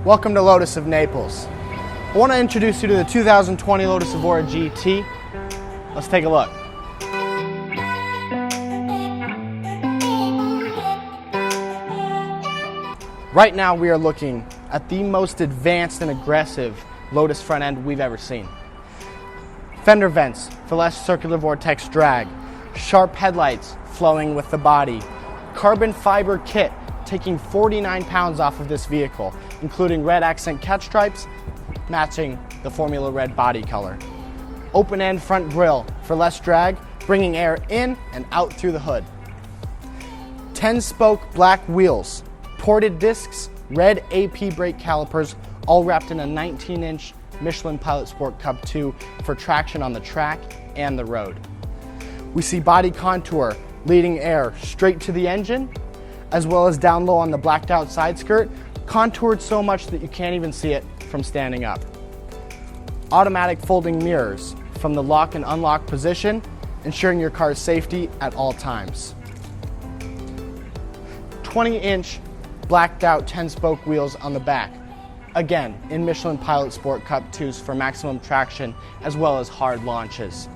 Welcome to Lotus of Naples. I want to introduce you to the 2020 Lotus Evora GT. Let's take a look. Right now we are looking at the most advanced and aggressive Lotus front end we've ever seen. Fender vents for less circular vortex drag, sharp headlights flowing with the body, carbon fiber kit taking 49 pounds off of this vehicle, including red accent catch stripes matching the Formula Red body color. Open-end front grille for less drag, bringing air in and out through the hood. 10-spoke black wheels, ported discs, red AP brake calipers, all wrapped in a 19-inch Michelin Pilot Sport Cup 2 for traction on the track and the road. We see body contour leading air straight to the engine, as well as down low on the blacked out side skirt, contoured so much that you can't even see it from standing up. Automatic folding mirrors from the lock and unlock position, ensuring your car's safety at all times. 20-inch blacked out 10-spoke wheels on the back, again in Michelin Pilot Sport Cup 2s for maximum traction as well as hard launches.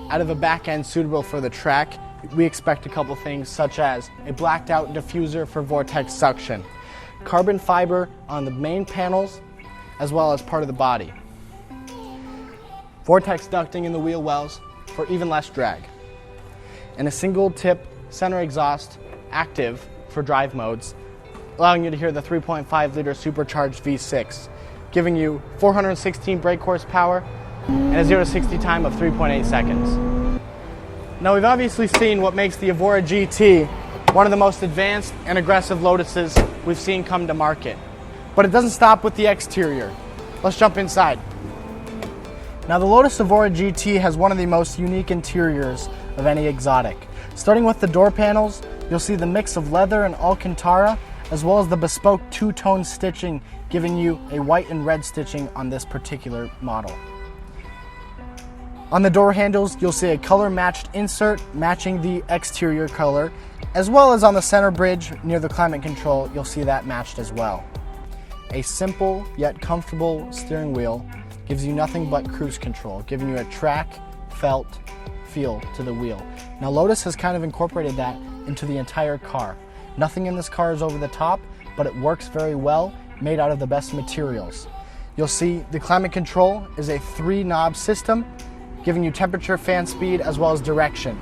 Out of a back end suitable for the track, we expect a couple things such as a blacked out diffuser for vortex suction, carbon fiber on the main panels as well as part of the body, vortex ducting in the wheel wells for even less drag, and a single tip center exhaust active for drive modes, allowing you to hear the 3.5 liter supercharged V6, giving you 416 brake horsepower and a 0 to 60 time of 3.8 seconds. Now we've obviously seen what makes the Evora GT one of the most advanced and aggressive Lotuses we've seen come to market. But it doesn't stop with the exterior. Let's jump inside. Now the Lotus Evora GT has one of the most unique interiors of any exotic. Starting with the door panels, you'll see the mix of leather and Alcantara, as well as the bespoke two-tone stitching, giving you a white and red stitching on this particular model. On the door handles, you'll see a color-matched insert matching the exterior color, as well as on the center bridge near the climate control, you'll see that matched as well. A simple yet comfortable steering wheel gives you nothing but cruise control, giving you a track, felt feel to the wheel. Now Lotus has kind of incorporated that into the entire car. Nothing in this car is over the top, but it works very well, made out of the best materials. You'll see the climate control is a 3-knob system, giving you temperature, fan speed, as well as direction.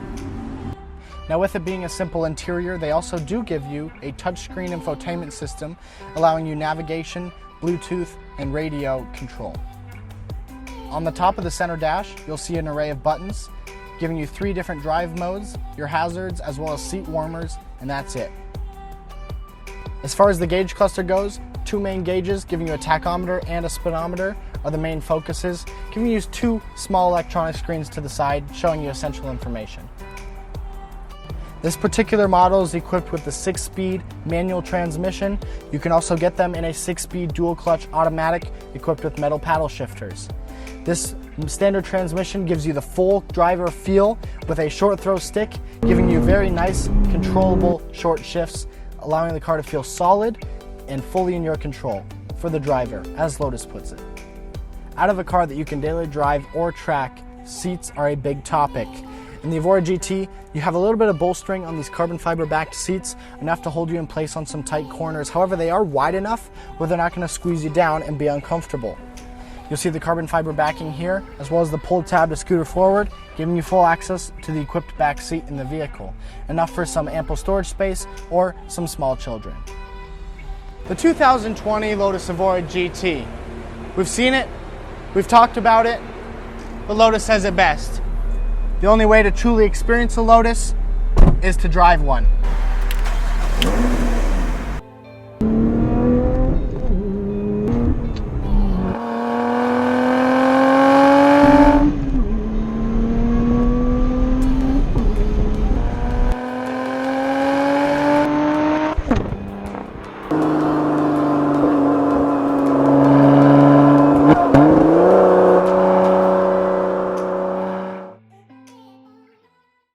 Now with it being a simple interior, they also do give you a touchscreen infotainment system, allowing you navigation, Bluetooth, and radio control. On the top of the center dash, you'll see an array of buttons, giving you 3 different drive modes, your hazards, as well as seat warmers, and that's it. As far as the gauge cluster goes, 2 main gauges giving you a tachometer and a speedometer are the main focuses, giving you 2 small electronic screens to the side showing you essential information. This particular model is equipped with the 6-speed manual transmission. You can also get them in a 6-speed dual clutch automatic equipped with metal paddle shifters. This standard transmission gives you the full driver feel with a short throw stick, giving you very nice controllable short shifts, allowing the car to feel solid and fully in your control for the driver, as Lotus puts it. Out of a car that you can daily drive or track, seats are a big topic. In the Evora GT, you have a little bit of bolstering on these carbon fiber backed seats, enough to hold you in place on some tight corners. However, they are wide enough where they're not going to squeeze you down and be uncomfortable. You'll see the carbon fiber backing here, as well as the pull tab to scooter forward, giving you full access to the equipped back seat in the vehicle, enough for some ample storage space or some small children. The 2020 Lotus Evora GT. We've seen it, we've talked about it, but Lotus says it best. The only way to truly experience a Lotus is to drive one.